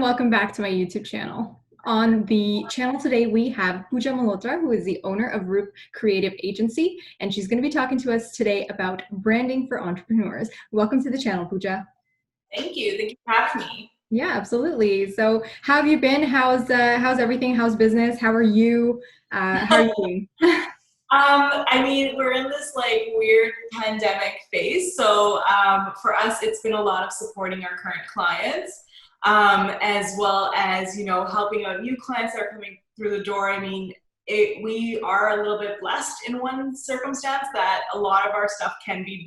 welcome back to my YouTube channel. On the channel today, we have Puja Malhotra, who is the owner of Roop Creative Agency, and she's going to be talking to us today about branding for entrepreneurs. Welcome to the channel, Puja. Thank you. Thank you for having me. Yeah, absolutely. So how have you been? How's everything? How's business? How are you? How are you doing? We're in this like weird pandemic phase. So for us, it's been a lot of supporting our current clients, as well as, helping out new clients that are coming through the door. We are a little bit blessed in one circumstance that a lot of our stuff can be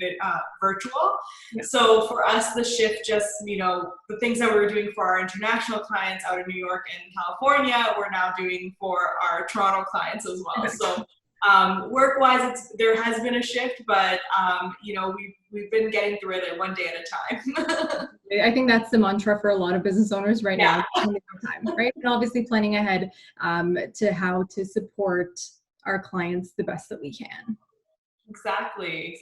virtual. Yeah. So for us, the shift just, the things that we were doing for our international clients out in New York and California, we're now doing for our Toronto clients as well. So work-wise, there has been a shift, but we've been getting through it one day at a time. I think that's the mantra for a lot of business owners right now. Time, right? And obviously planning ahead to how to support our clients the best that we can. Exactly.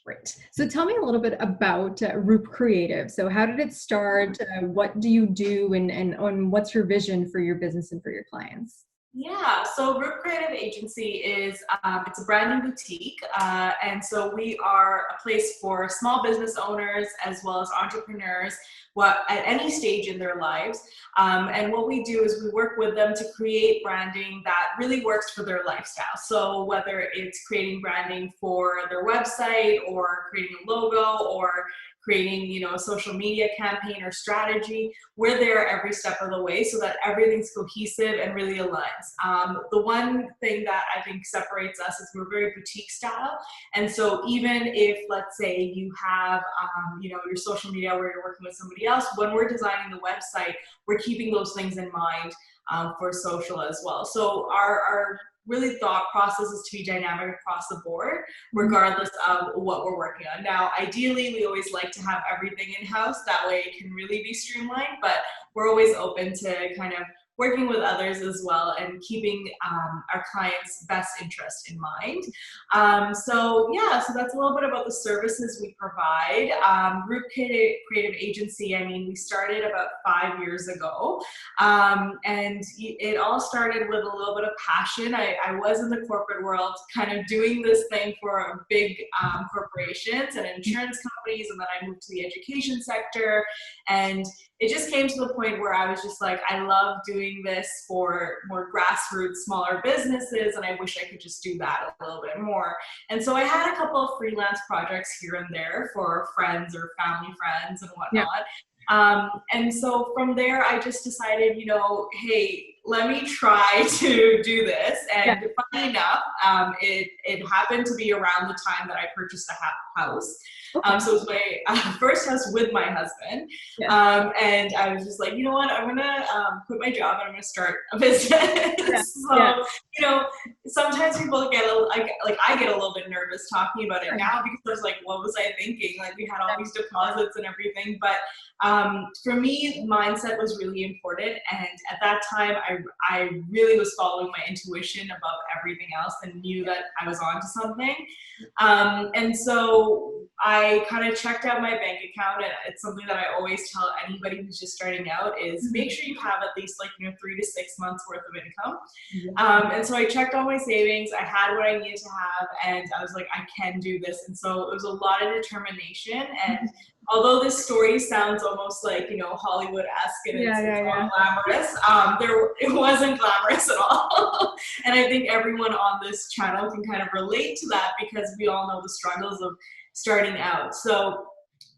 Great. So tell me a little bit about Roop Creative. So how did it start? What do you do, and what's your vision for your business and for your clients? Yeah, so Roop Creative Agency is it's a branding boutique, and so we are a place for small business owners as well as entrepreneurs at any stage in their lives. And what we do is we work with them to create branding that really works for their lifestyle. So whether it's creating branding for their website or creating a logo or creating, a social media campaign or strategy, we're there every step of the way so that everything's cohesive and really aligns. The one thing that I think separates us is we're very boutique style. And so even if, let's say, you have, your social media where you're working with somebody else, when we're designing the website, we're keeping those things in mind for social as well. So our really thought process is to be dynamic across the board, regardless of what we're working on. Now, ideally, we always like to have everything in-house. That way it can really be streamlined, but we're always open to kind of working with others as well and keeping our clients' best interest in mind. So that's a little bit about the services we provide. Roop Creative Agency, we started about 5 years ago, and it all started with a little bit of passion. I was in the corporate world kind of doing this thing for big corporations and insurance companies, and then I moved to the education sector, and it just came to the point where I was just like, I love doing this for more grassroots, smaller businesses, and I wish I could just do that a little bit more. And so I had a couple of freelance projects here and there for friends or family friends and whatnot. Yeah. And so from there, I just decided, hey, let me try to do this. And funny enough, it happened to be around the time that I purchased a house. So it was my first house with my husband. And I was just like, you know what, I'm gonna quit my job and I'm gonna start a business. Sometimes people get I get a little bit nervous talking about it now because I was like, what was I thinking? Like, we had all these deposits and everything, but for me, mindset was really important. And at that time, I really was following my intuition above everything else and knew that I was onto something. And so I kind of checked out my bank account, and it's something that I always tell anybody who's just starting out is make sure you have at least 3 to 6 months worth of income. And so I checked all my savings, I had what I needed to have, and I was like, I can do this. And so it was a lot of determination. And although this story sounds almost like, Hollywood-esque and it's all glamorous, it wasn't glamorous at all. And I think everyone on this channel can kind of relate to that because we all know the struggles of starting out. So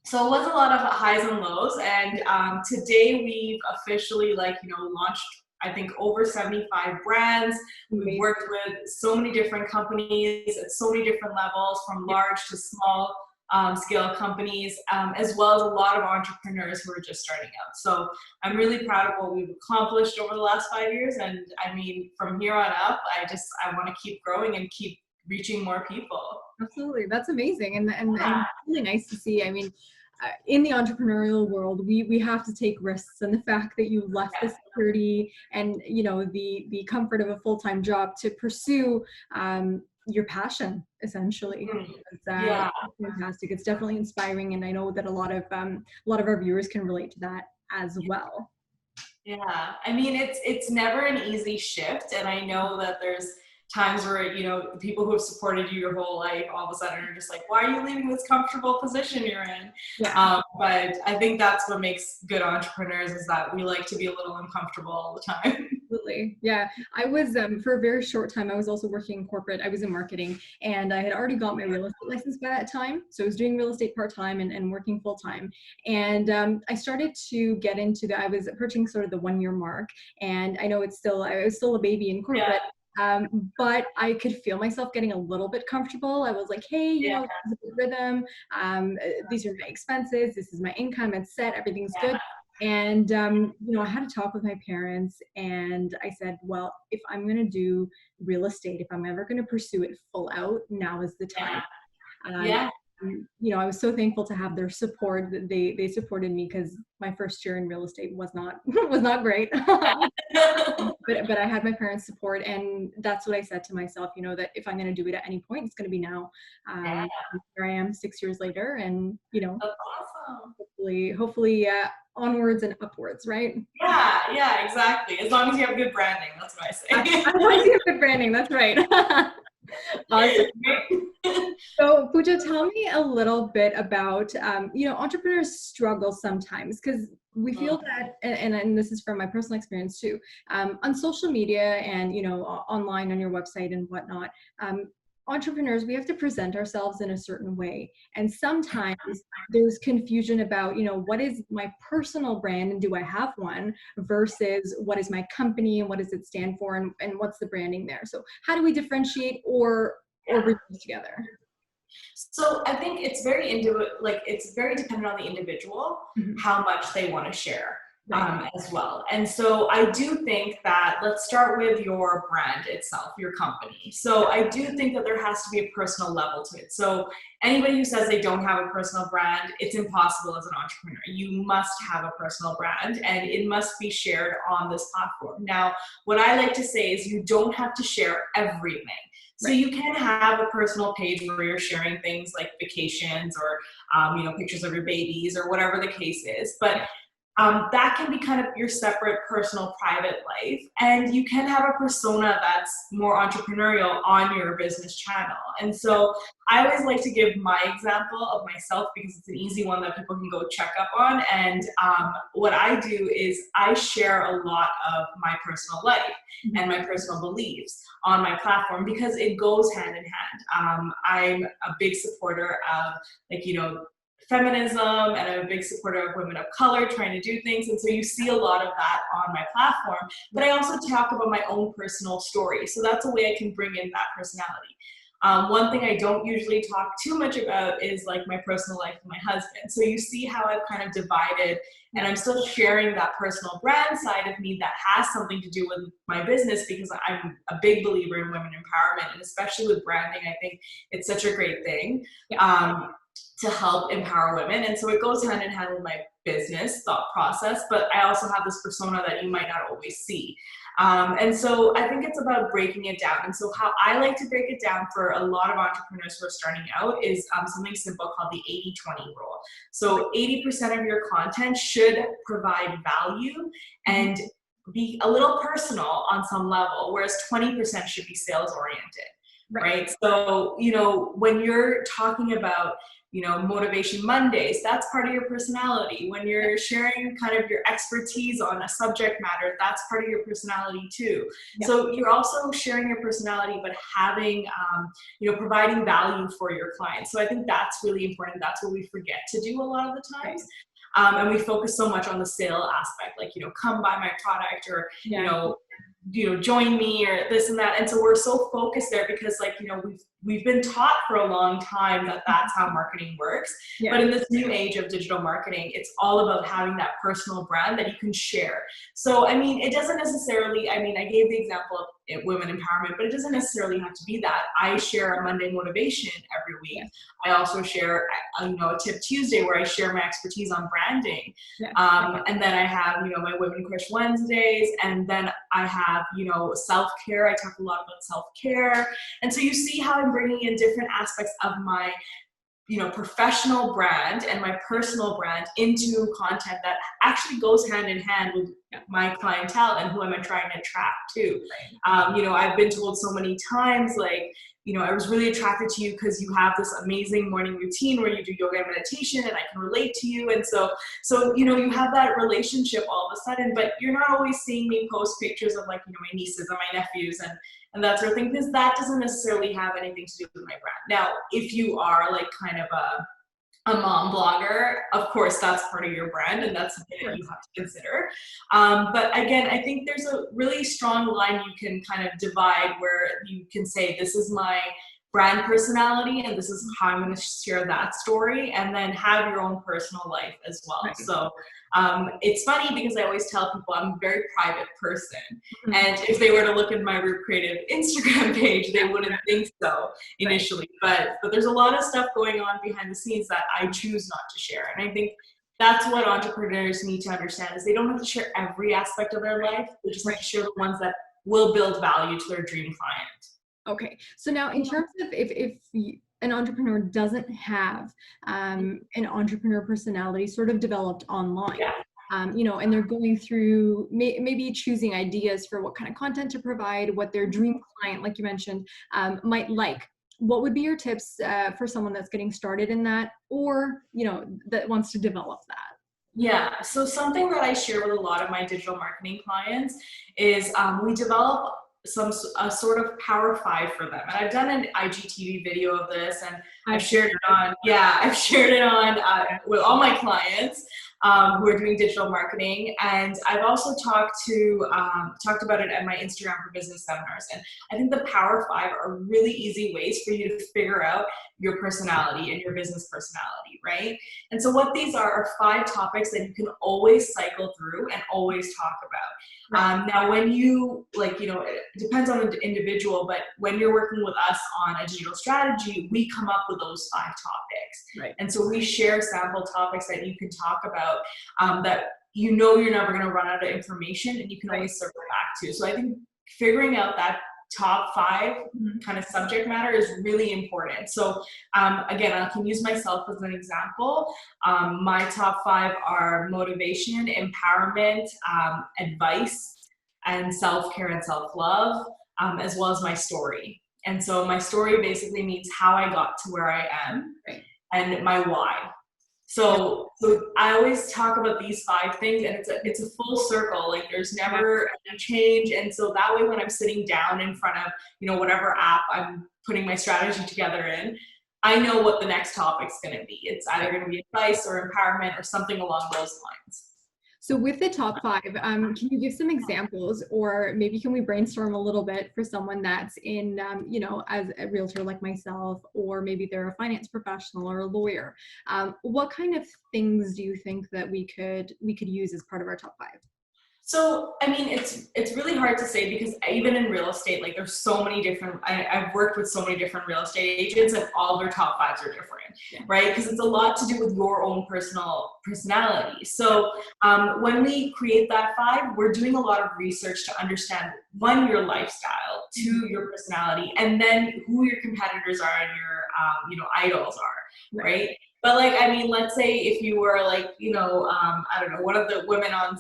it was a lot of highs and lows. And today we've officially launched, I think, over 75 brands. We've worked with so many different companies at so many different levels, from large to small scale companies, as well as a lot of entrepreneurs who are just starting out. So I'm really proud of what we've accomplished over the last 5 years. And from here on up, I want to keep growing and keep reaching more people. Absolutely. That's amazing. And really nice to see. In the entrepreneurial world, we have to take risks, and the fact that you left the security and the comfort of a full-time job to pursue your passion, essentially. It's fantastic. It's definitely inspiring, and I know that a lot of our viewers can relate to that as well. Yeah, I mean, it's never an easy shift, and I know that there's times where, you know, the people who have supported you your whole life all of a sudden are just like, why are you leaving this comfortable position you're in? Yeah. But I think that's what makes good entrepreneurs, is that we like to be a little uncomfortable all the time. Absolutely. Yeah. I was, for a very short time, I was also working in corporate. I was in marketing, and I had already got my real estate license by that time. So I was doing real estate part-time and working full-time. And I started to get into I was approaching sort of the 1 year mark. And I know I was still a baby in Yeah, corporate. But I could feel myself getting a little bit comfortable. I was like, hey, yeah, this is a good rhythm. These are my expenses. This is my income. It's set. Everything's good. And, I had a talk with my parents, and I said, well, if I'm going to do real estate, if I'm ever going to pursue it full out, now is the time. yeah, Um, yeah. I was so thankful to have their support. That they supported me, because my first year in real estate was not was not great. But I had my parents' support, and that's what I said to myself. That if I'm going to do it at any point, it's going to be now. Yeah, Here I am 6 years later, and that's awesome. hopefully, onwards and upwards, right? Yeah, yeah, exactly. As long as you have good branding, that's what I say. I want to see good branding. That's right. Awesome. So, Puja, tell me a little bit about, entrepreneurs struggle sometimes, because we feel that, and this is from my personal experience too, on social media and, online on your website and whatnot, entrepreneurs, we have to present ourselves in a certain way. And sometimes there's confusion about, what is my personal brand and do I have one, versus what is my company and what does it stand for, and what's the branding there. So how do we differentiate or bring those together? So I think it's very it's very dependent on the individual, how much they want to share. Right. As well. And so I do think that, let's start with your brand itself, your company. So I do think that there has to be a personal level to it. So anybody who says they don't have a personal brand, it's impossible as an entrepreneur. You must have a personal brand, and it must be shared on this platform. Now, what I like to say is you don't have to share everything. So you can have a personal page where you're sharing things like vacations or, pictures of your babies or whatever the case is. But that can be kind of your separate personal private life. And you can have a persona that's more entrepreneurial on your business channel. And so I always like to give my example of myself, because it's an easy one that people can go check up on. And what I do is I share a lot of my personal life and my personal beliefs on my platform, because it goes hand in hand. I'm a big supporter of, feminism, and I'm a big supporter of women of color trying to do things. And so you see a lot of that on my platform, but I also talk about my own personal story. So that's a way I can bring in that personality. One thing I don't usually talk too much about is like my personal life with my husband. So you see how I've kind of divided, and I'm still sharing that personal brand side of me that has something to do with my business, because I'm a big believer in women empowerment, and especially with branding, I think it's such a great thing. To help empower women. And so it goes hand in hand with my business thought process, but I also have this persona that you might not always see. And so I think it's about breaking it down. And so how I like to break it down for a lot of entrepreneurs who are starting out is something simple called the 80-20 rule. So 80% of your content should provide value and be a little personal on some level, whereas 20% should be sales oriented. Right. So, when you're talking about, Motivation Mondays, that's part of your personality. When you're sharing kind of your expertise on a subject matter, that's part of your personality too. Yeah. So you're also sharing your personality, but having, providing value for your clients. So I think that's really important. That's what we forget to do a lot of the times. And we focus so much on the sale aspect, like, come buy my product, or, join me, or this and that. And so we're so focused there because, we've been taught for a long time that that's how marketing works. Yeah. But in this new age of digital marketing, it's all about having that personal brand that you can share. So, it doesn't necessarily, I gave the example of women empowerment, but it doesn't necessarily have to be that. I share a Monday motivation every week. Yeah. I also share, a Tip Tuesday where I share my expertise on branding. Yeah. And then I have, my Women Crush Wednesdays. And then I have, self-care. I talk a lot about self-care. And so you see how I'm bringing in different aspects of my, professional brand and my personal brand into content that actually goes hand in hand with my clientele and who I'm trying to attract too. Right. You know, I've been told so many times, like, you know, I was really attracted to you because you have this amazing morning routine where you do yoga and meditation, and I can relate to you. And so, you know, you have that relationship all of a sudden, but you're not always seeing me post pictures of, like, you know, my nieces and my nephews and that sort of thing, because that doesn't necessarily have anything to do with my brand. Now, if you are like kind of a mom blogger, of course, that's part of your brand, and that's something that you have to consider. But again, I think there's a really strong line you can kind of divide where you can say, this is my brand personality, and this is how I'm going to share that story, and then have your own personal life as well. Right. So it's funny because I always tell people I'm a very private person. Mm-hmm. And if they were to look at my Roop Creative Instagram page, they wouldn't think so initially. Right. But there's a lot of stuff going on behind the scenes that I choose not to share. And I think that's what entrepreneurs need to understand, is they don't have to share every aspect of their life. They just have to share the ones that will build value to their dream client. Okay. So now in terms of if an entrepreneur doesn't have an entrepreneur personality sort of developed online, you know, and they're going through maybe choosing ideas for what kind of content to provide, what their dream client, like you mentioned, might like. What would be your tips for someone that's getting started in that, or, you know, that wants to develop that? Yeah, so something that I share with a lot of my digital marketing clients is we develop a sort of power 5 for them. And I've done an IGTV video of this, and I've shared it on, with all my clients who are doing digital marketing. And I've also talked about it at my Instagram for Business seminars. And I think the power 5 are really easy ways for you to figure out your personality and your business personality, right? And so what these are 5 topics that you can always cycle through and always talk about. Now, when you, like, you know, it depends on the individual, but when you're working with us on a digital strategy, we come up with those 5 topics. Right. And so we share sample topics that you can talk about that you know you're never going to run out of information, and you can always circle back to. So I think figuring out that top 5 kind of subject matter is really important. So again, I can use myself as an example. My top 5 are motivation, empowerment, advice, and self-care and self-love, as well as my story. And so my story basically means how I got to where I am, and my why. So I always talk about these 5 things, and it's a full circle. Like, there's never any change. And so that way, when I'm sitting down in front of, you know, whatever app I'm putting my strategy together in, I know what the next topic's going to be. It's either going to be advice or empowerment or something along those lines. So with the top 5, can you give some examples, or maybe can we brainstorm a little bit for someone that's in, you know, as a realtor like myself, or maybe they're a finance professional or a lawyer. What kind of things do you think that we could use as part of our top 5? So, I mean, it's really hard to say, because even in real estate, like, there's so many different, I've worked with so many different real estate agents, and all their top 5s are different, right? Because it's a lot to do with your own personal personality. So when we create that 5, we're doing a lot of research to understand, 1, your lifestyle, 2, your personality, and then who your competitors are and your, you know, idols are, right? But, like, I mean, let's say if you were, like, you know, I don't know, one of the women on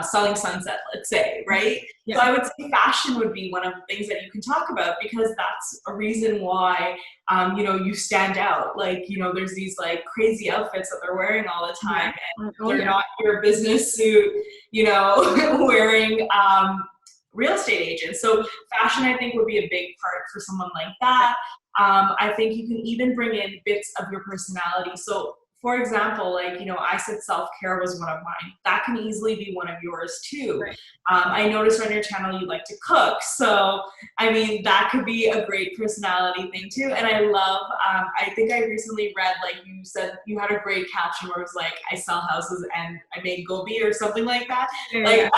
Selling Sunset, let's say, right? So I would say fashion would be one of the things that you can talk about, because that's a reason why, you know, you stand out. Like, you know, there's these, like, crazy outfits that they're wearing all the time, and they're not your business suit, you know, wearing real estate agents. So fashion, I think, would be a big part for someone like that. I think you can even bring in bits of your personality. So, for example, like, you know, I said self-care was one of mine. That can easily be one of yours too. I noticed on your channel you like to cook. So, I mean, that could be a great personality thing too. And I love, I think I recently read, like, you said you had a great caption where it was like, I sell houses and I make gobi or something like that. Like,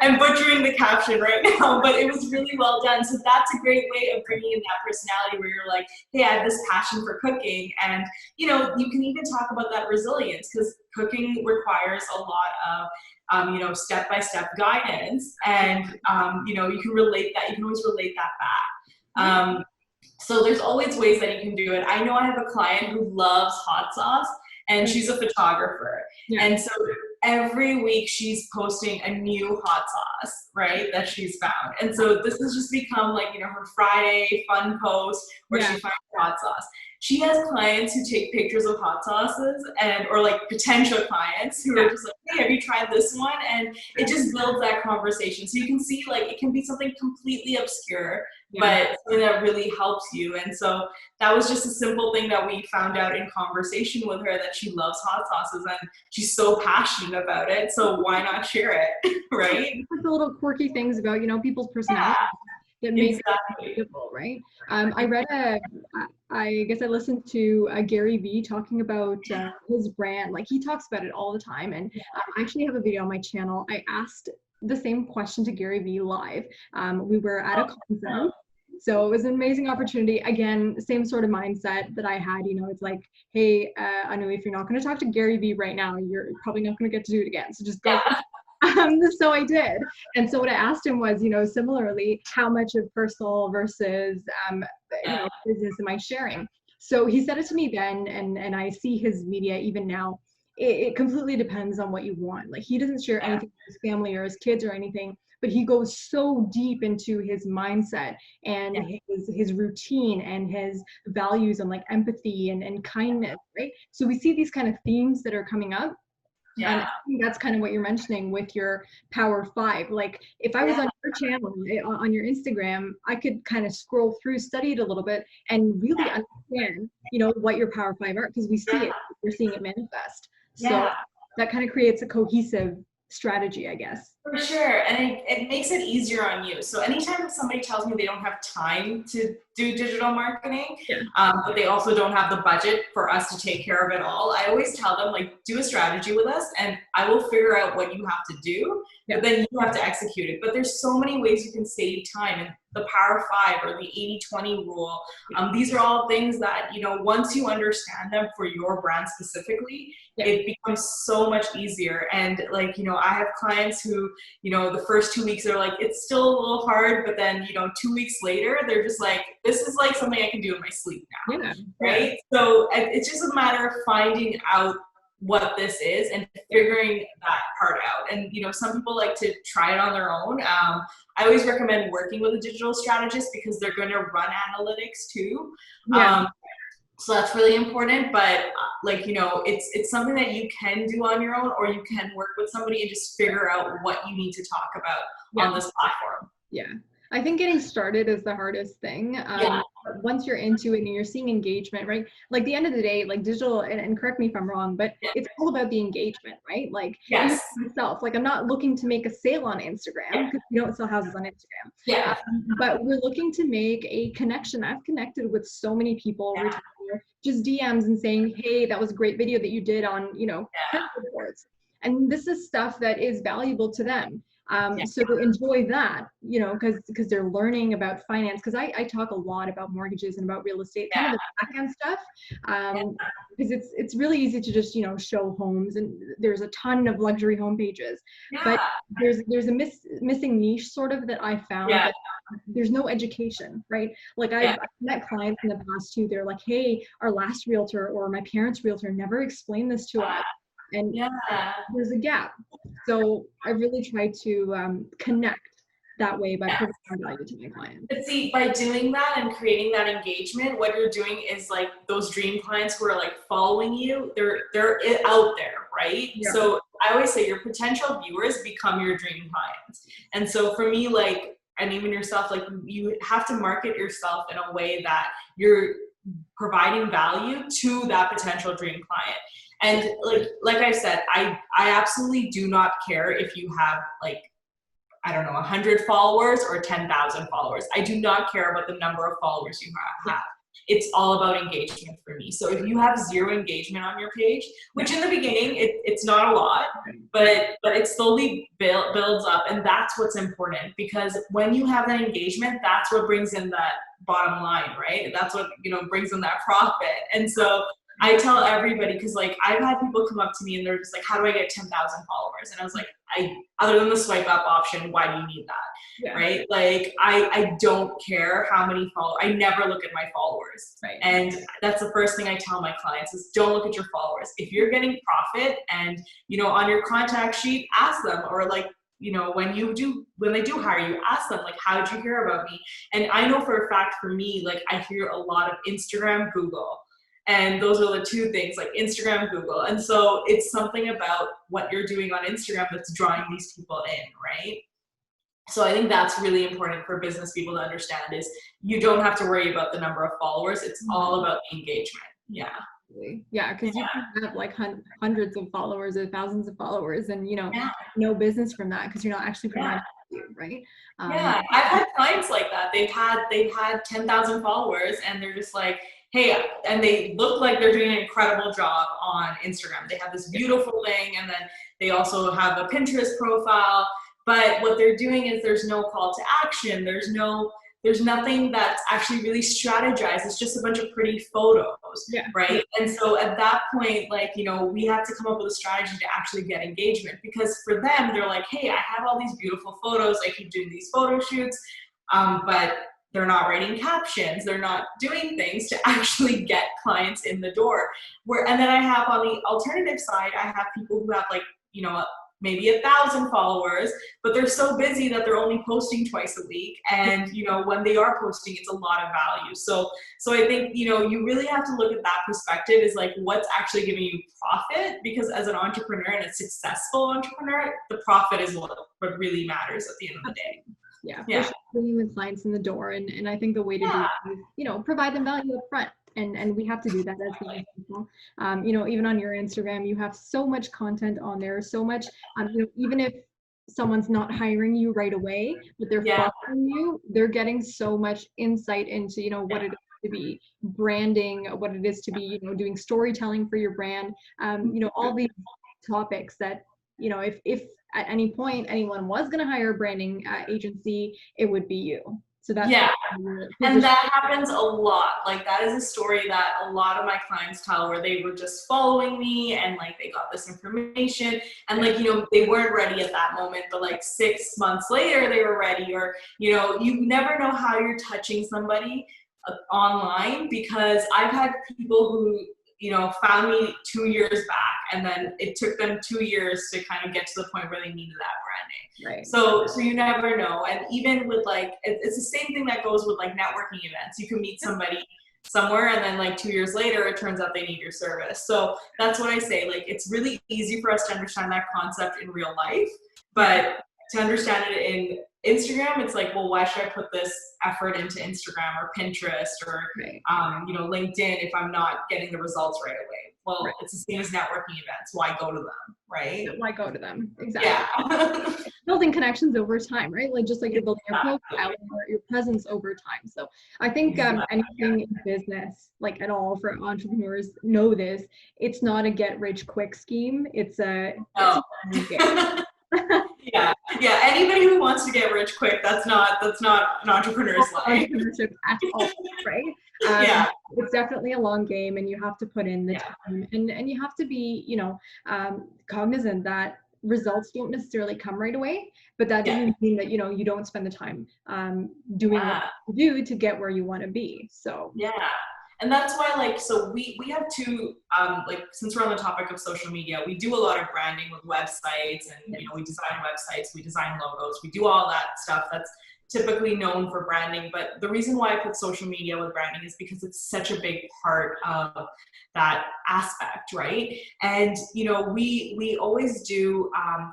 I'm butchering the caption right now, but it was really well done. So that's a great way of bringing in that personality where you're like, hey, I have this passion for cooking. And, you know, you can even talk about that resilience, because cooking requires a lot of, you know, step-by-step guidance, and, you know, you can relate that, you can always relate that back. So there's always ways that you can do it. I know I have a client who loves hot sauce, and she's a photographer. And so every week she's posting a new hot sauce, right, that she's found. And so this has just become like, you know, her Friday fun post where she finds hot sauce. She has clients who take pictures of hot sauces or like potential clients who are just like, hey, have you tried this one? And it just builds that conversation. So you can see like it can be something completely obscure, but something that really helps you. And so that was just a simple thing that we found out in conversation with her, that she loves hot sauces and she's so passionate about it. So why not share it, right? The little quirky things about, you know, people's personality. That makes it beautiful, right? I guess I listened to Gary Vee talking about his brand. Like he talks about it all the time. And I actually have a video on my channel. I asked the same question to Gary Vee live. We were at a conference. So it was an amazing opportunity. Again, same sort of mindset that I had, you know, it's like, hey, Anu, if you're not going to talk to Gary Vee right now, you're probably not going to get to do it again. So just go. So I did. And so what I asked him was, you know, similarly, how much of personal versus, you know, business am I sharing? So he said it to me then, and I see his media even now. It completely depends on what you want. Like he doesn't share anything with his family or his kids or anything, but he goes so deep into his mindset and his routine and his values and like empathy and kindness, right? So we see these kind of themes that are coming up. And I think that's kind of what you're mentioning with your Power 5. Like if I was on your channel, on your Instagram, I could kind of scroll through, study it a little bit, and really understand, you know, what your Power 5 are, because we see it, we're seeing it manifest. So that kind of creates a cohesive strategy, I guess. For sure, and it makes it easier on you. So anytime somebody tells me they don't have time to do digital marketing, but they also don't have the budget for us to take care of it all, I always tell them, like, do a strategy with us and I will figure out what you have to do, but then you have to execute it. But there's so many ways you can save time, and the Power 5 or the 80-20 rule, these are all things that, you know, once you understand them for your brand specifically, it becomes so much easier. And like, you know, I have clients who, you know, the first 2 weeks are like, it's still a little hard, but then, you know, 2 weeks later, they're just like, this is like something I can do in my sleep now, right? So it's just a matter of finding out what this is and figuring that part out. And, you know, some people like to try it on their own. I always recommend working with a digital strategist because they're going to run analytics too. So that's really important, but like, you know, it's something that you can do on your own, or you can work with somebody and just figure out what you need to talk about on this platform. I think getting started is the hardest thing. Once you're into it and you're seeing engagement, right? Like the end of the day, like digital, and correct me if I'm wrong, but it's all about the engagement, right? Like myself, like I'm not looking to make a sale on Instagram because we don't sell houses on Instagram. But we're looking to make a connection. I've connected with so many people over time, just DMs and saying, hey, that was a great video that you did on, you know, credit reports. And this is stuff that is valuable to them. So to enjoy that, you know, because they're learning about finance, because I talk a lot about mortgages and about real estate, kind of the back end stuff, because it's really easy to just, you know, show homes, and there's a ton of luxury home pages, but there's a missing niche sort of that I found. That there's no education, right? Like I've met clients in the past too, they're like, hey, our last realtor or my parents' realtor never explained this to us. And there's a gap. So I really try to connect that way by providing value to my clients. But see, by doing that and creating that engagement, what you're doing is like those dream clients who are like following you, they're out there, right? So I always say your potential viewers become your dream clients. And so for me, like, and even yourself, like you have to market yourself in a way that you're providing value to that potential dream client. And like I said, I absolutely do not care if you have like, I don't know, 100 followers or 10,000 followers. I do not care about the number of followers you have. It's all about engagement for me. So if you have 0 engagement on your page, which in the beginning, it's not a lot, but it slowly builds up. And that's what's important, because when you have that engagement, that's what brings in that bottom line, right? That's what, you know, brings in that profit. And so I tell everybody, because like I've had people come up to me and they're just like, how do I get 10,000 followers? And I was like, other than the swipe up option, why do you need that? Yeah. Right? Like I don't care how many followers. I never look at my followers. Right. And that's the first thing I tell my clients is don't look at your followers. If you're getting profit and, you know, on your contact sheet, ask them, or like, you know, when they do hire you, ask them like, how did you hear about me? And I know for a fact for me, like I hear a lot of Instagram, Google. And those are the two things, like Instagram, Google. And so it's something about what you're doing on Instagram that's drawing these people in, right? So I think that's really important for business people to understand is you don't have to worry about the number of followers. It's all about the engagement. Yeah. Yeah, because you can have like hundreds of followers or thousands of followers and, you know, no business from that because you're not actually providing value, right? Yeah, I've had clients like that. They've had 10,000 followers and they're just like, hey, and they look like they're doing an incredible job on Instagram. They have this beautiful thing and then they also have a Pinterest profile. But what they're doing is there's no call to action. There's nothing that's actually really strategized. It's just a bunch of pretty photos, right? And so at that point, like, you know, we have to come up with a strategy to actually get engagement because for them, they're like, hey, I have all these beautiful photos. I keep doing these photo shoots, but they're not writing captions. They're not doing things to actually get clients in the door. And then I have on the alternative side, I have people who have like, you know, maybe 1,000 followers, but they're so busy that they're only posting twice a week. And, you know, when they are posting, it's a lot of value. So I think, you know, you really have to look at that perspective is like, what's actually giving you profit? Because as an entrepreneur and a successful entrepreneur, the profit is what really matters at the end of the day. Yeah. Bringing the clients in the door. And I think the way to do it is, you know, provide them value up front. And we have to do that as people. You know, even on your Instagram, you have so much content on there, so much, you know, even if someone's not hiring you right away, but they're following you, they're getting so much insight into, you know, what it is to be branding, what it is to be, you know, doing storytelling for your brand, you know, all these topics that, you know, if at any point anyone was going to hire a branding agency, it would be you. So that's and that happens a lot. Like that is a story that a lot of my clients tell where they were just following me and like they got this information and like, you know, they weren't ready at that moment, but like 6 months later they were ready. Or, you know, you never know how you're touching somebody online because I've had people who, you know, found me 2 years back and then it took them 2 years to kind of get to the point where they needed that branding. Right. So you never know. And even with like, it's the same thing that goes with like networking events. You can meet somebody somewhere and then like 2 years later, it turns out they need your service. So that's what I say. Like, it's really easy for us to understand that concept in real life, but to understand it in Instagram, it's like, well, why should I put this effort into Instagram or Pinterest or, you know, LinkedIn if I'm not getting the results right away? Well, it's the same as networking events. Why go to them, right? Why go to them? Exactly. Building connections over time, right? Like just like you're building your profile or your presence over time. So I think anything in business, like at all for entrepreneurs, know this. It's not a get rich quick scheme. It's a Anybody who wants to get rich quick, that's not an entrepreneur's life. Entrepreneurship at all, right? It's definitely a long game, and you have to put in the time, and you have to be, you know, cognizant that results don't necessarily come right away, but that doesn't mean that, you know, you don't spend the time doing what you do to get where you want to be. So and that's why, like, so we have two, like, since we're on the topic of social media, we do a lot of branding with websites and, you know, we design websites, we design logos, we do all that stuff that's typically known for branding. But the reason why I put social media with branding is because it's such a big part of that aspect, right? And, you know, we always do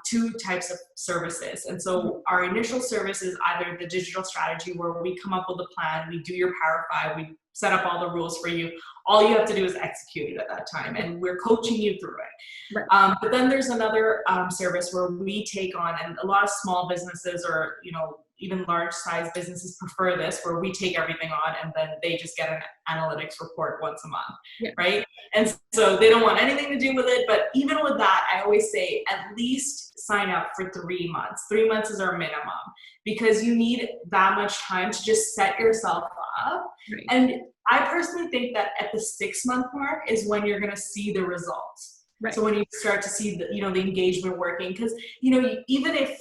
2 types of services. And so our initial service is either the digital strategy where we come up with a plan, we do your Power 5, we set up all the rules for you. All you have to do is execute it at that time, and we're coaching you through it. But then there's another service where we take on, and a lot of small businesses or, you know, even large size businesses prefer this, where we take everything on and then they just get an analytics report once a month, right? And so they don't want anything to do with it. But even with that, I always say at least sign up for 3 months. 3 months is our minimum because you need that much time to just set yourself up up. Right. And I personally think that at the 6-month mark is when you're going to see the results. Right. So when you start to see the, the engagement working, because, even if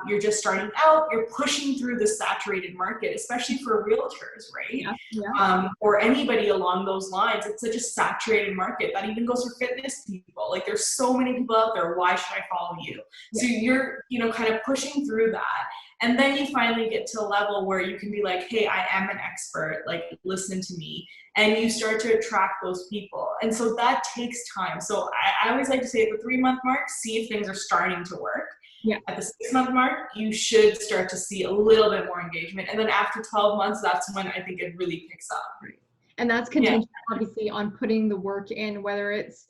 you're just starting out, you're pushing through the saturated market, especially for realtors, right? Yeah. Yeah. Or anybody along those lines. It's such a saturated market. That even goes for fitness people. Like, there's so many people out there. Why should I follow you? Yeah. So you're, kind of pushing through that. And then you finally get to a level where you can be like, hey, I am an expert, like, listen to me. And you start to attract those people. And so that takes time. So I always like to say at the 3-month mark, see if things are starting to work. Yeah. At the 6-month mark, you should start to see a little bit more engagement. And then after 12 months, that's when I think it really picks up. Right. And that's contingent, obviously, on putting the work in, whether it's,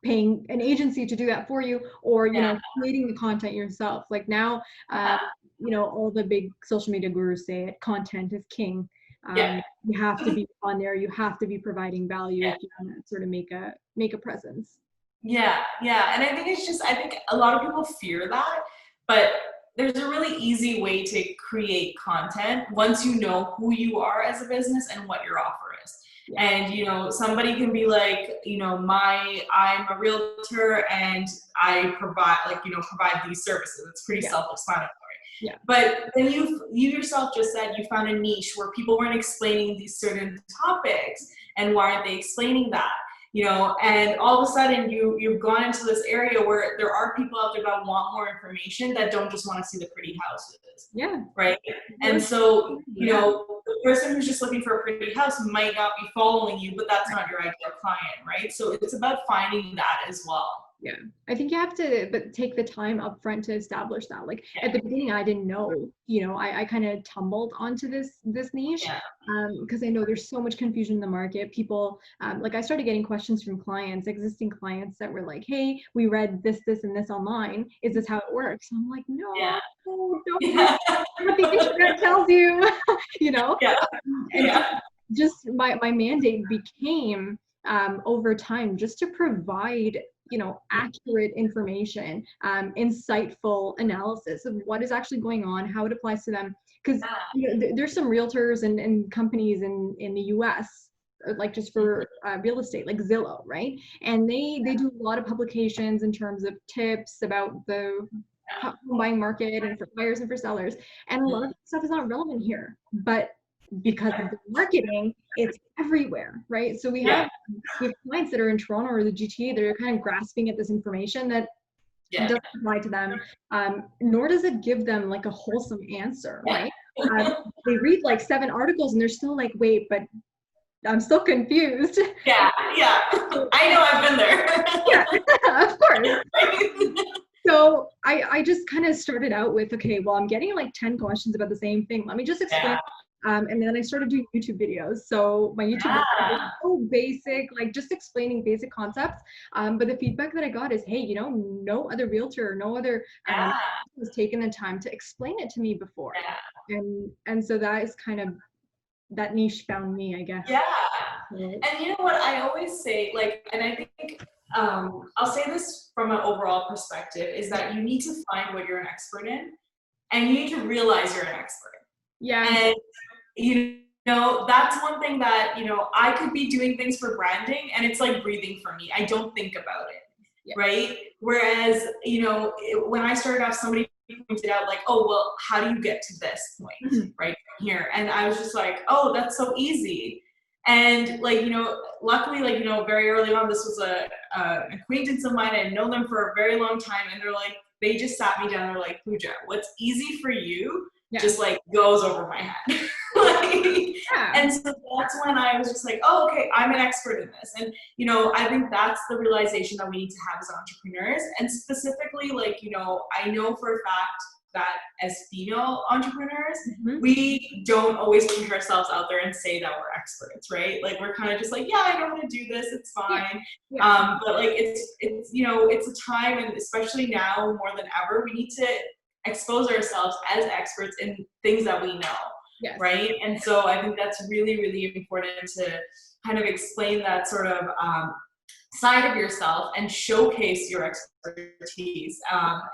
paying an agency to do that for you, or, creating the content yourself. Like now, all the big social media gurus say it, content is king. You have to be on there. You have to be providing value if you want to sort of make a presence. Yeah. And I think I think a lot of people fear that, but there's a really easy way to create content once you know who you are as a business and what your offer is. Yeah. And, somebody can be like, I'm a realtor and I provide these services. It's pretty self-explanatory. Yeah. But then you yourself just said you found a niche where people weren't explaining these certain topics, and why aren't they explaining that? And all of a sudden you've gone into this area where there are people out there that want more information, that don't just want to see the pretty houses. Yeah. Right. And so, the person who's just looking for a pretty house might not be following you, but that's not your ideal client, right? So it's about finding that as well. Yeah, I think you have to take the time up front to establish that. Like at the beginning, I didn't know, I kind of tumbled onto this niche because I know there's so much confusion in the market. People, I started getting questions from existing clients that were like, hey, we read this, and this online. Is this how it works? I'm like, no, don't what the internet tells you, And just my mandate became over time just to provide accurate information, insightful analysis of what is actually going on, how it applies to them. Because there's some realtors and companies in the US, like just for real estate, like Zillow, right? And they do a lot of publications in terms of tips about the home buying market and for buyers and for sellers. And a lot of stuff is not relevant here, but because of the marketing, it's everywhere, right? So we have clients that are in Toronto or the GTA that are kind of grasping at this information that doesn't apply to them, nor does it give them like a wholesome answer, right? They read like 7 articles and they're still like, wait, but I'm still confused. Yeah. I know, I've been there. Of course. So I just kind of started out with, okay, well, I'm getting like 10 questions about the same thing. Let me just explain. And then I started doing YouTube videos. So my YouTube videos are so basic, like just explaining basic concepts. But the feedback that I got is, hey, no other realtor, no other has taken the time to explain it to me before. And so that is kind of, that niche found me, I guess. Yeah. And you know what I always say, and I think I'll say this from an overall perspective, is that you need to find what you're an expert in, and you need to realize you're an expert. Yeah. And that's one thing that, I could be doing things for branding and it's like breathing for me. I don't think about it. Right. Whereas, when I started off, somebody pointed out like, oh, well, how do you get to this point? Right here. And I was just like, oh, that's so easy. And luckily, very early on, this was an acquaintance of mine. I had known them for a very long time. And they just sat me down. They're like, Puja, what's easy for you just goes over my head. And so that's when I was just like, oh, okay, I'm an expert in this. And, I think that's the realization that we need to have as entrepreneurs. And specifically, I know for a fact that as female entrepreneurs, we don't always put ourselves out there and say that we're experts, right? Like, we're kind of just like, I know how to do this, it's fine. But it's it's a time, and especially now more than ever, we need to expose ourselves as experts in things that we know, right? And so I think that's really, really important to kind of explain that sort of side of yourself and showcase your expertise.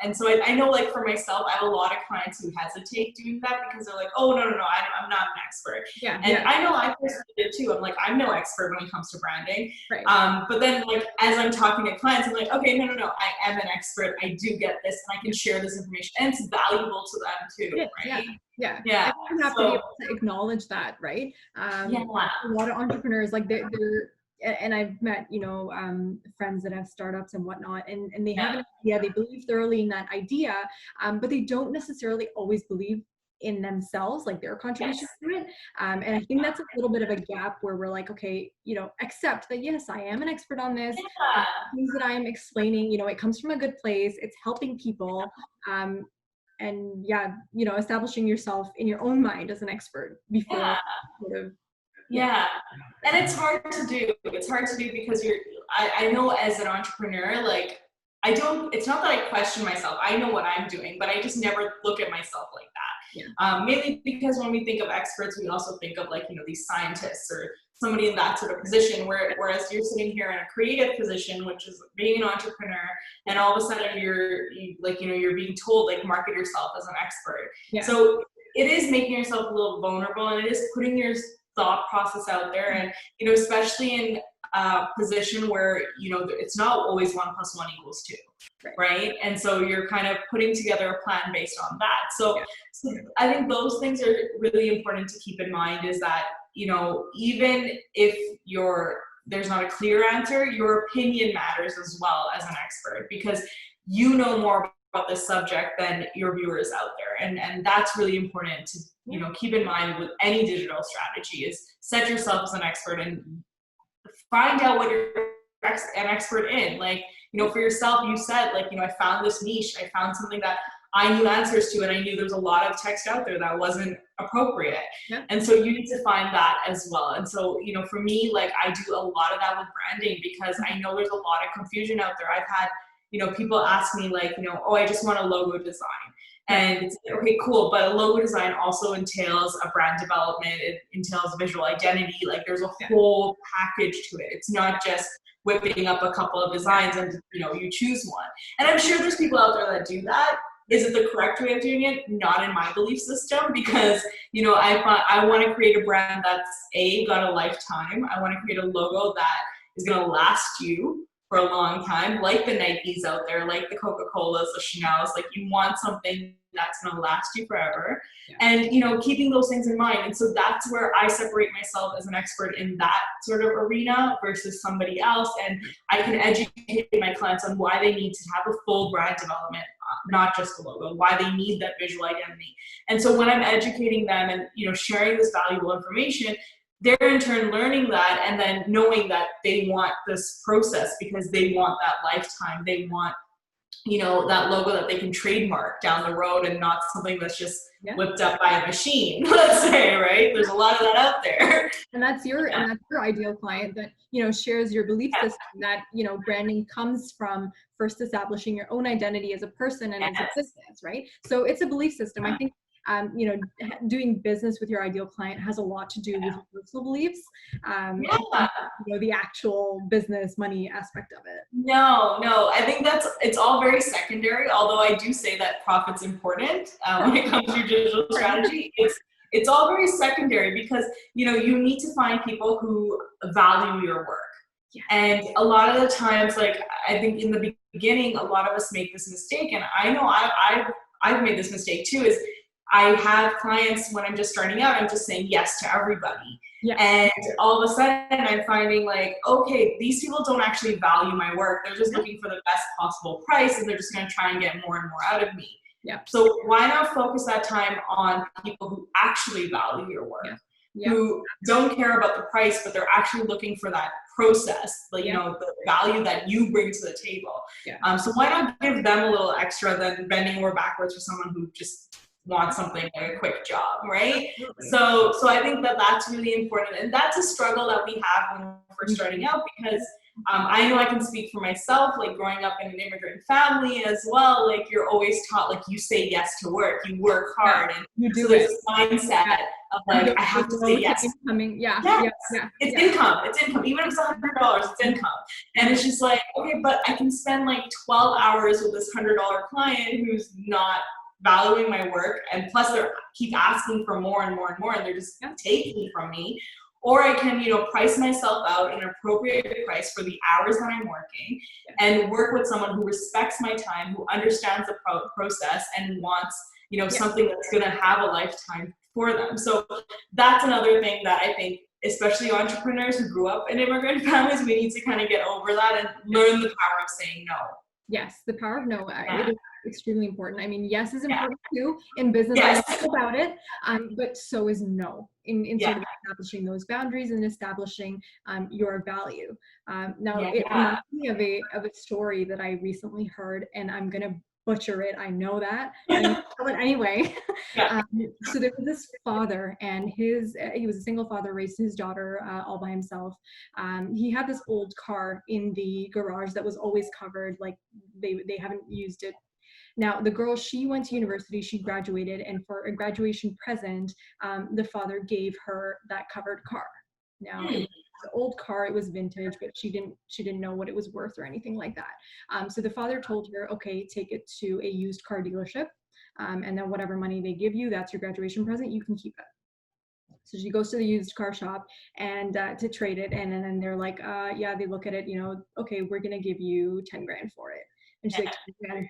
And so I know, like for myself, I have a lot of clients who hesitate doing that because they're like, oh, no, I'm not an expert. Yeah. And I know I personally did too. I'm like, I'm no expert when it comes to branding. Right. But then like, as I'm talking to clients, I'm like, okay, no, I am an expert. I do get this and I can share this information and it's valuable to them too, right? Yeah. Yeah. And you have to be able to acknowledge that, right? A lot of entrepreneurs, like they're and I've met, friends that have startups and whatnot, and they have an idea, they believe thoroughly in that idea, but they don't necessarily always believe in themselves, like their contribution to it. And I think that's a little bit of a gap where we're like, okay, accept that, yes, I am an expert on this. Things that I'm explaining, it comes from a good place. It's helping people. And establishing yourself in your own mind as an expert before sort of. And it's hard to do. It's hard to do because I know as an entrepreneur, like it's not that I question myself. I know what I'm doing, but I just never look at myself like that. Mainly because when we think of experts, we also think of like, these scientists or somebody in that sort of position, whereas you're sitting here in a creative position, which is being an entrepreneur, and all of a sudden you're being told like market yourself as an expert. So it is making yourself a little vulnerable, and it is putting your thought process out there, and especially in a position where it's not always 1 + 1 = 2, right? And so you're kind of putting together a plan based on that. So I think those things are really important to keep in mind, is that even if there's not a clear answer, your opinion matters as well as an expert, because you know more about this subject than your viewers out there, and that's really important to keep in mind with any digital strategy, is set yourself as an expert and find out what you're an expert in. Like, for yourself, you said like, I found this niche, I found something that I knew answers to, and I knew there's a lot of text out there that wasn't appropriate. And so you need to find that as well. And so, for me, like I do a lot of that with branding, because I know there's a lot of confusion out there. I've had, people ask me like, oh, I just want a logo design. And it's like, okay, cool, but a logo design also entails a brand development. It entails visual identity. Like there's a whole package to it. It's not just whipping up a couple of designs and you choose one. And I'm sure there's people out there that do that. Is it the correct way of doing it? Not in my belief system, because I want to create a brand that's got a lifetime. I want to create a logo that is going to last you for a long time, like the Nikes out there, like the Coca-Colas, the Chanel's. Like you want something that's going to last you forever, and keeping those things in mind. And so that's where I separate myself as an expert in that sort of arena versus somebody else, and I can educate my clients on why they need to have a full brand development, not just a logo, why they need that visual identity. And so when I'm educating them and sharing this valuable information, they're in turn learning that, and then knowing that they want this process because they want that lifetime. They want, that logo that they can trademark down the road, and not something that's just whipped up by a machine, let's say, right? There's a lot of that out there. And that's your ideal client that, shares your belief system, that, branding comes from first establishing your own identity as a person and as a business, right? So it's a belief system. I think doing business with your ideal client has a lot to do with your personal beliefs, the actual business money aspect of it. No, I think it's all very secondary, although I do say that profit's important when it comes to your digital strategy. It's all very secondary, because you need to find people who value your work. And a lot of the times, like I think in the beginning, a lot of us make this mistake, and I know I've made this mistake too, is I have clients when I'm just starting out, I'm just saying yes to everybody. And all of a sudden I'm finding like, okay, these people don't actually value my work. They're just looking for the best possible price, and they're just going to try and get more and more out of me. So why not focus that time on people who actually value your work, who don't care about the price, but they're actually looking for that process, like, the value that you bring to the table. So why not give them a little extra than bending over backwards for someone who just want something like a quick job, right? So I think that that's really important, and that's a struggle that we have when we're first starting out, because I know I can speak for myself, like growing up in an immigrant family as well, like you're always taught, like you say yes to work, you work hard, and You do so there's it. this mindset of like, I have to say yes. Incoming. Yeah. Yes, Yeah. it's income. It's income. Even if it's $100, it's income. And it's just like, okay, but I can spend like 12 hours with this $100 client who's not valuing my work, and plus they keep asking for more and more and more, and they're just taking from me. Or I can, price myself out an appropriate price for the hours that I'm working, and work with someone who respects my time, who understands the process, and wants, something that's going to have a lifetime for them. So that's another thing that I think, especially entrepreneurs who grew up in immigrant families, we need to kind of get over that and learn the power of saying no. Yes, the power of no. It is extremely important. I mean, yes is important too in business. I know about it, but so is no in sort of establishing those boundaries and establishing your value. Now, it reminds me of a story that I recently heard, and I'm gonna butcher it. I know that. But anyway, so there was this father, and he was a single father, raised his daughter all by himself. He had this old car in the garage that was always covered, like they haven't used it. Now, the girl, she went to university, she graduated, and for a graduation present, the father gave her that covered car. Now, it was an old car, it was vintage, but she didn't know what it was worth or anything like that. So the father told her, okay, take it to a used car dealership, and then whatever money they give you, that's your graduation present, you can keep it. So she goes to the used car shop and to trade it, and then they're like, they look at it, okay, we're gonna give you 10 grand for it. And she's like,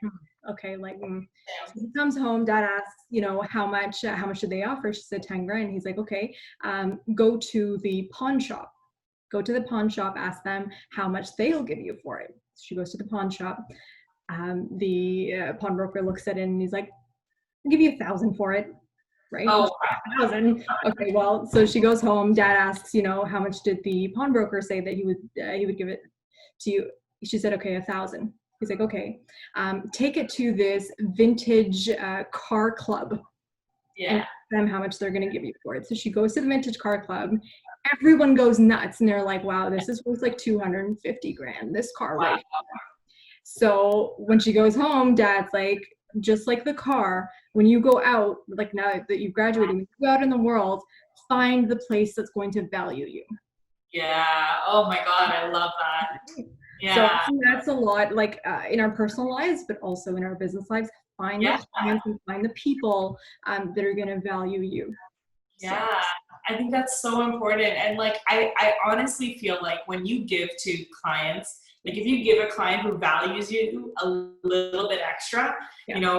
okay, like, So he comes home, dad asks, how much did they offer? She said 10 grand. He's like, okay, go to the pawn shop. Go to the pawn shop, ask them how much they'll give you for it. So she goes to the pawn shop. The pawnbroker looks at it and he's like, I'll give you 1,000 for it. Right? Oh, 1,000. Okay, well, so she goes home, dad asks, how much did the pawnbroker say that he would give it to you? She said, okay, 1,000. He's like, okay, take it to this vintage car club and ask them how much they're going to give you for it. So she goes to the vintage car club. Everyone goes nuts, and they're like, wow, this is worth like 250 grand, this car right now. So when she goes home, dad's like, just like the car, when you go out, like now that you've graduated, when you go out in the world, find the place that's going to value you. Yeah. Oh my God, I love that. Yeah. So that's a lot, like in our personal lives, but also in our business lives. Find the clients and find the people that are going to value you. Yeah, I think that's so important. And like, I honestly feel like when you give to clients, like if you give a client who values you a little bit extra,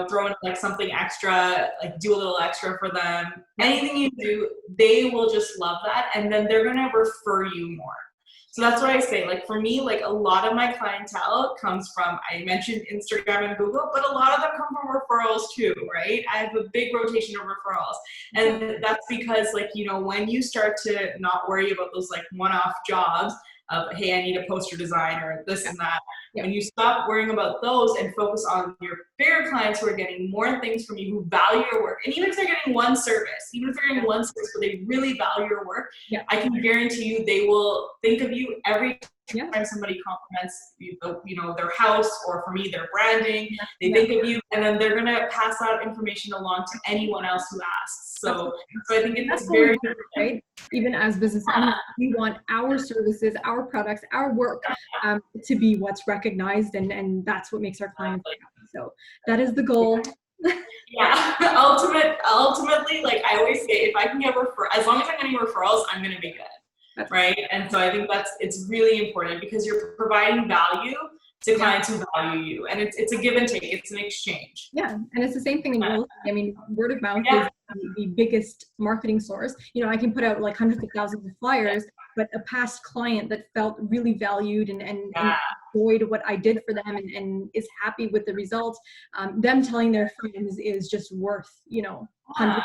throw in like something extra, like do a little extra for them, anything you do, they will just love that. And then they're going to refer you more. So that's what I say. Like for me, like a lot of my clientele comes from, I mentioned Instagram and Google, but a lot of them come from referrals too, right? I have a big rotation of referrals. And that's because like, when you start to not worry about those like one-off jobs of, hey, I need a poster design or this and that. When you stop worrying about those and focus on your bigger clients who are getting more things from you, who value your work, and even if they're getting one service, where they really value your work, I can guarantee you they will think of you every time somebody compliments their house, or for me, their branding, they think of you, and then they're going to pass that information along to anyone else who asks. So I think it's very important, right? Even as business owners, we want our services, our products, our work to be what's recognized, and that's what makes our clients happy. So that is the goal. Ultimately, like I always say, if I can get as long as I'm getting referrals, I'm going to be good. Right. And so I think it's really important, because you're providing value to clients who value you, and it's a give and take, it's an exchange. Yeah, and it's the same thing in real estate. I mean, word of mouth is the biggest marketing source. I can put out like hundreds of thousands of flyers, but a past client that felt really valued and enjoyed what I did for them and is happy with the results, them telling their friends is just worth, hundreds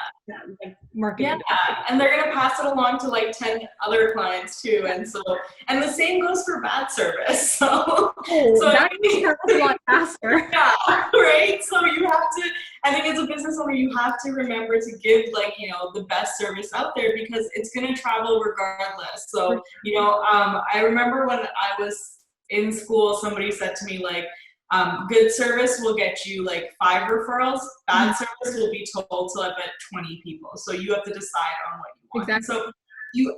of marketing. And they're gonna pass it along to like 10 other clients too, and the same goes for bad service. So that happens a lot faster. Right. So you have to. I think as a business owner, you have to remember to give the best service out there, because it's gonna travel regardless. So I remember when I was in school, somebody said to me, like, good service will get you like 5 referrals. Bad service will be told to about 20 people. So you have to decide on what you want. Exactly. So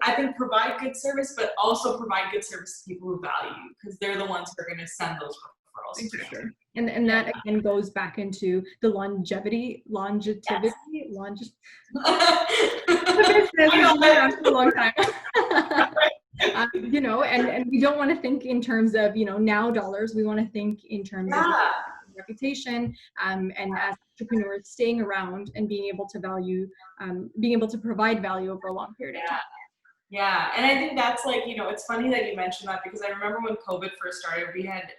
I think, provide good service, but also provide good service to people who value you, because they're the ones who are going to send those referrals. Exactly. And that again goes back into the longevity. Yes. After a long time. You know, and we don't want to think in terms of, you know, now dollars. We want to think in terms of reputation, and as entrepreneurs, staying around and being able to being able to provide value over a long period of time. Yeah, and I think that's like, you know, it's funny that you mentioned that, because I remember when COVID first started, we had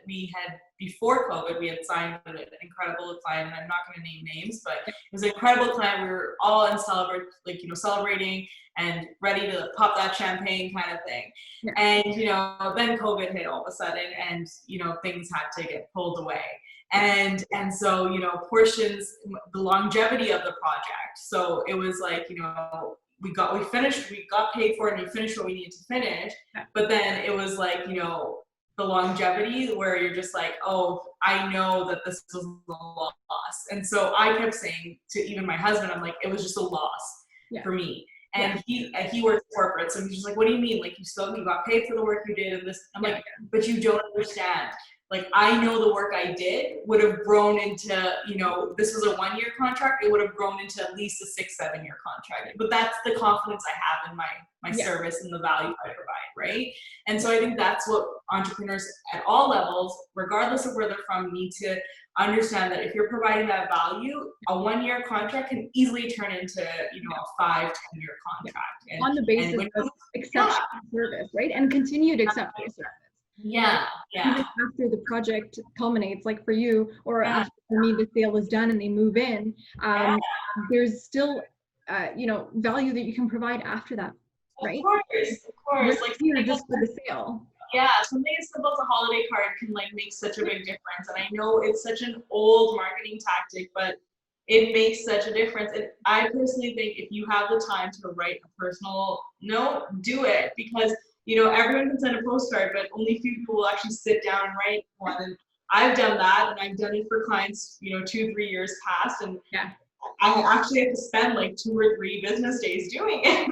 before COVID, we had signed an incredible client, and I'm not going to name names, but it was an incredible client. We were all celebrating and ready to pop that champagne kind of thing. Yeah. And, you know, then COVID hit all of a sudden, and, you know, things had to get pulled away. And so, you know, the longevity of the project. So it was like, you know, we got paid for it, and we finished what we needed to finish. But then it was like, you know, the longevity where you're just like, oh, I know that this was a loss. And so I kept saying to even my husband, I'm like, it was just a loss for me. And he works corporate, so he's just like, what do you mean? Like, you got paid for the work you did, and this. I'm like, but you don't understand. Like, I know the work I did would have grown into, you know, this was a 1-year contract. It would have grown into at least a 6-7-year contract. But that's the confidence I have in my service and the value I provide, right? And so I think that's what entrepreneurs at all levels, regardless of where they're from, need to understand, that if you're providing that value, a 1-year contract can easily turn into, you know, a 5-10-year contract. And, on the basis of exceptional service, right? And continued exceptional service. Yeah. Even after the project culminates, like for you, or after me, the sale is done and they move in, there's still, you know, value that you can provide after that, right? Of course. Like, you're just for the sale. Yeah, something as simple as a holiday card can like make such a big difference. And I know it's such an old marketing tactic, but it makes such a difference. And I personally think if you have the time to write a personal note, do it, because, you know, everyone can send a postcard, but only few people will actually sit down and write one. And I've done that, and I've done it for clients, you know, 2-3 years past, and I actually have to spend like 2 or 3 business days doing it.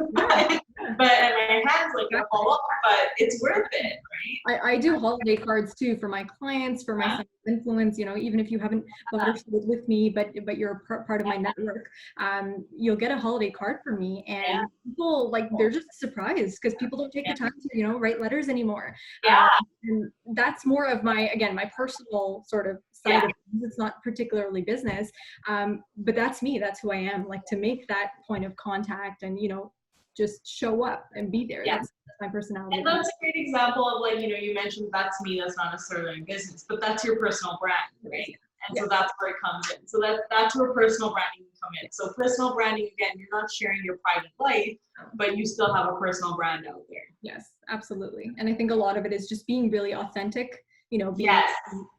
But and my hands like fall off, but it's worth it, right? I do holiday cards too for my clients, for my influence. You know, even if you haven't bought or sold with me, but you're part of my network, you'll get a holiday card from me, and people like, they're just surprised, because people don't take the time to, you know, write letters anymore. And that's more of my personal sort of side of things. It's not particularly business, but that's me. That's who I am. Like, to make that point of contact and, you know, just show up and be there. That's my personality. And that's a great example of, like, you know, you mentioned that's me, that's not necessarily a business, but that's your personal brand, right? And so that's where it comes in. So that's where personal branding can come in. So personal branding, again, you're not sharing your private life, but you still have a personal brand out there. Yes, absolutely. And I think a lot of it is just being really authentic, you know, being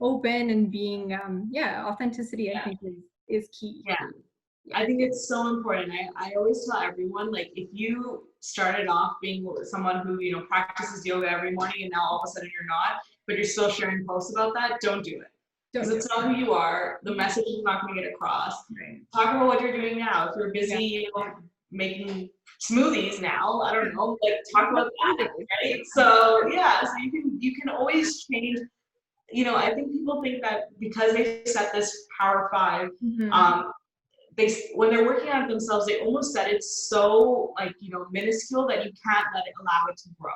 open and being, authenticity, I think is key. I think it's so important. I always tell everyone, like, if you started off being someone who, you know, practices yoga every morning, and now all of a sudden you're not, but you're still sharing posts about that, don't do it. Because it's not who you are. The message is not going to get across. Talk about what you're doing now. If you're busy, you know, making smoothies now, I don't know, like, talk about that, right? So so you can always change. You know, I think people think that because they set this Power 5, when they're working on it themselves, they almost set it so, like, you know, minuscule that you can't allow it to grow.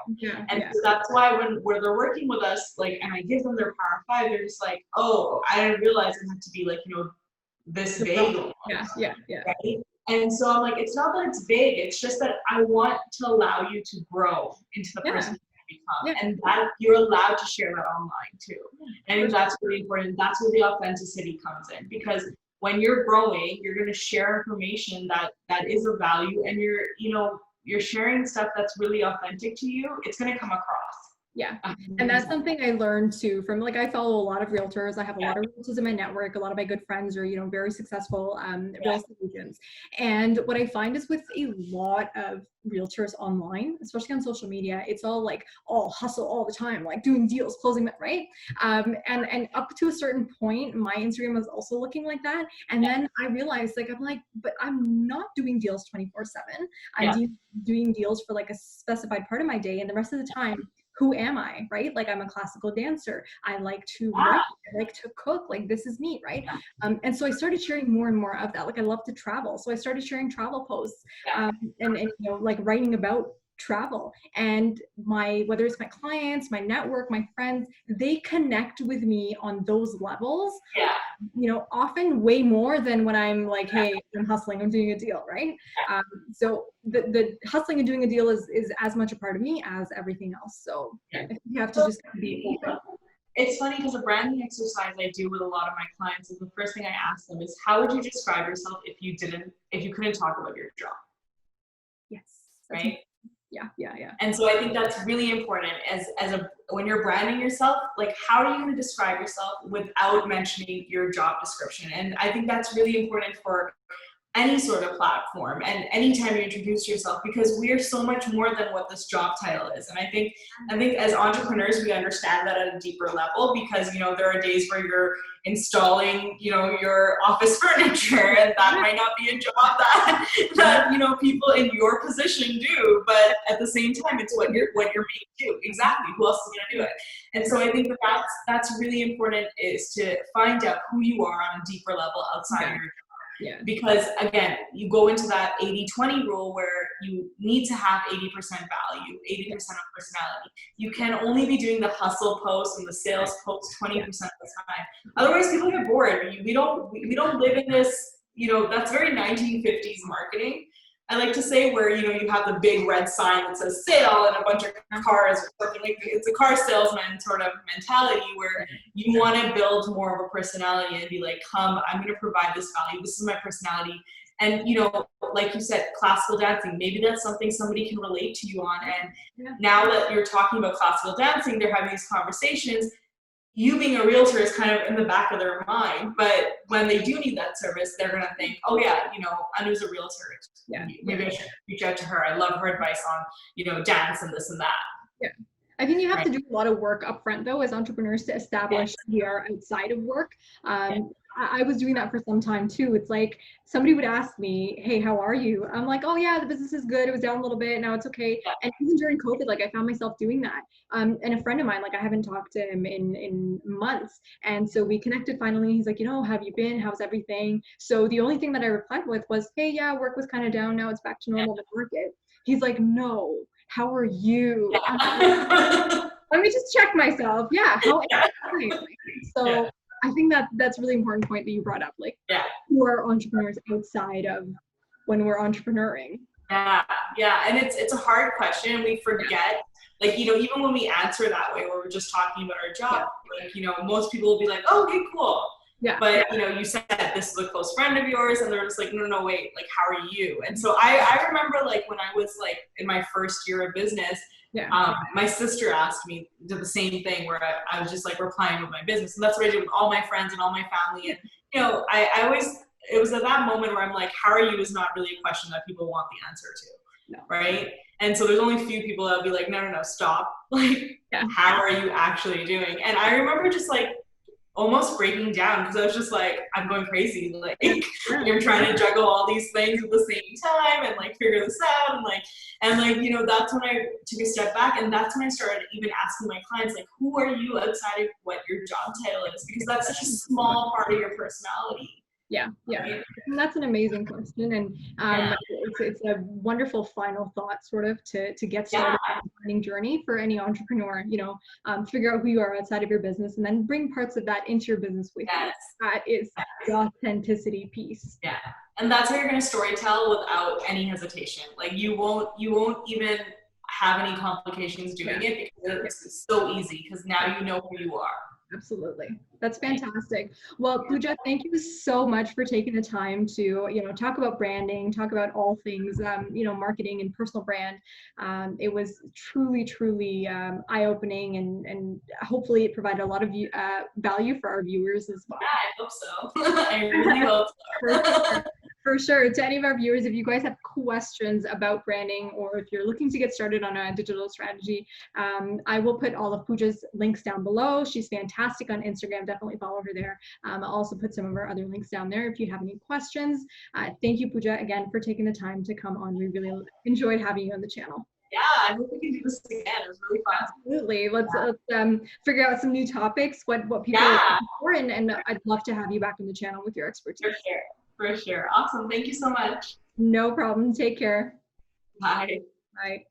So that's why when they're working with us, like, and I give them their Power 5, they're just like, oh, I didn't realize it had to be, like, you know, this big. Right? And so I'm like, it's not that it's big, it's just that I want to allow you to grow into the person you become, and that you're allowed to share that online too. And I think that's really important. That's where the authenticity comes in, because when you're growing, you're going to share information that is of value, and you're sharing stuff that's really authentic to you. It's going to come across. Yeah. And that's something I learned too from, like, I follow a lot of realtors. I have a lot of realtors in my network. A lot of my good friends are, you know, very successful real estate agents. And what I find is with a lot of realtors online, especially on social media, it's all like all hustle all the time, like doing deals, closing that, right? And up to a certain point, my Instagram was also looking like that. And then I realized, like, I'm like, but I'm not doing deals 24/7. I'm doing deals for like a specified part of my day, and the rest of the time, who am I, right? Like, I'm a classical dancer. I like to write. I like to cook. Like, this is me, right? And so I started sharing more and more of that. Like, I love to travel. So I started sharing travel posts and you know, like writing about travel. And whether it's my clients, my network, my friends, they connect with me on those levels. You know, often way more than when I'm like, hey, I'm hustling, I'm doing a deal, right? So the hustling and doing a deal is as much a part of me as everything else. So I think you have to just be open. It's funny because a branding exercise I do with a lot of my clients is the first thing I ask them is, how would you describe yourself if you couldn't talk about your job? Yes. Right? Yeah. And so I think that's really important when you're branding yourself, like, how are you going to describe yourself without mentioning your job description? And I think that's really important for any sort of platform and anytime you introduce yourself, because we are so much more than what this job title is. And I think as entrepreneurs, we understand that at a deeper level, because, you know, there are days where you're installing, you know, your office furniture, and that might not be a job that you know, people in your position do, but at the same time, it's what you're made to do. Exactly. Who else is going to do it? And so I think that's really important, is to find out who you are on a deeper level outside of your job. Because again, you go into that 80-20 rule where you need to have 80% value, 80% of personality. You can only be doing the hustle post and the sales post 20% of the time. Otherwise, people get bored. We don't live in this, you know, that's very 1950s marketing. I like to say, where, you know, you have the big red sign that says sale and a bunch of cars or something. Like, it's a car salesman sort of mentality, where you want to build more of a personality and be like, come, I'm going to provide this value. This is my personality. And, you know, like you said, classical dancing, maybe that's something somebody can relate to you on. And now that you're talking about classical dancing, they're having these conversations. You being a realtor is kind of in the back of their mind, but when they do need that service, they're going to think, oh yeah, you know, Anu's a realtor. Maybe I should reach out to her. I love her advice on, you know, dance and this and that. Yeah. I think you have to do a lot of work up front, though, as entrepreneurs, to establish who we are outside of work. I was doing that for some time too. It's like somebody would ask me, hey, how are you? I'm like, oh yeah, the business is good. It was down a little bit. Now it's okay. And even during COVID, like, I found myself doing that. And a friend of mine, like, I haven't talked to him in months. And so we connected finally. He's like, you know, have you been? How's everything? So the only thing that I replied with was, hey, yeah, work was kind of down. Now it's back to normal in the market. He's like, no, how are you? Let me just check myself. Yeah, how am I? So I think that's a really important point that you brought up. Like, who are entrepreneurs outside of when we're entrepreneuring? Yeah, and it's a hard question. We forget, like, you know, even when we answer that way, where we're just talking about our job, like, you know, most people will be like, oh, okay, cool. But you know, you said this is a close friend of yours, and they're just like, no, wait, like, how are you? And so I remember, like, when I was like in my first year of business, my sister asked me, did the same thing, where I was just like replying with my business, and that's what I did with all my friends and all my family. And you know, I always, it was at that moment where I'm like, how are you is not really a question that people want the answer to, right? And so there's only a few people that will be like, no, stop, like, how are you actually doing? And I remember just like almost breaking down, because I was just like, I'm going crazy, like, you're trying to juggle all these things at the same time and like figure this out, and like you know, that's when I took a step back, and that's when I started even asking my clients, like, who are you outside of what your job title is, because that's such a small part of your personality. And that's an amazing question, and it's a wonderful final thought, sort of, to get started on the learning journey for any entrepreneur. You know, figure out who you are outside of your business, and then bring parts of that into your business with you. That is the authenticity piece. And that's how you're going to storytell without any hesitation. Like, you won't even have any complications doing it, because it's so easy, because now you know who you are. Absolutely. That's fantastic. Well, Puja, thank you so much for taking the time to, talk about branding, talk about all things, marketing and personal brand. It was truly, truly eye-opening, and hopefully it provided a lot of value for our viewers as well. Yeah, I hope so. I really hope so. For sure. To any of our viewers, if you guys have questions about branding, or if you're looking to get started on a digital strategy, I will put all of Puja's links down below. She's fantastic on Instagram. Definitely follow her there. I'll also put some of her other links down there if you have any questions. Thank you, Puja, again, for taking the time to come on. We really enjoyed having you on the channel. Yeah, I hope we can do this again. It was really fun. Absolutely. Let's figure out some new topics, what people are looking for, and I'd love to have you back on the channel with your expertise. For sure. For sure. Awesome. Thank you so much. No problem. Take care. Bye. Bye.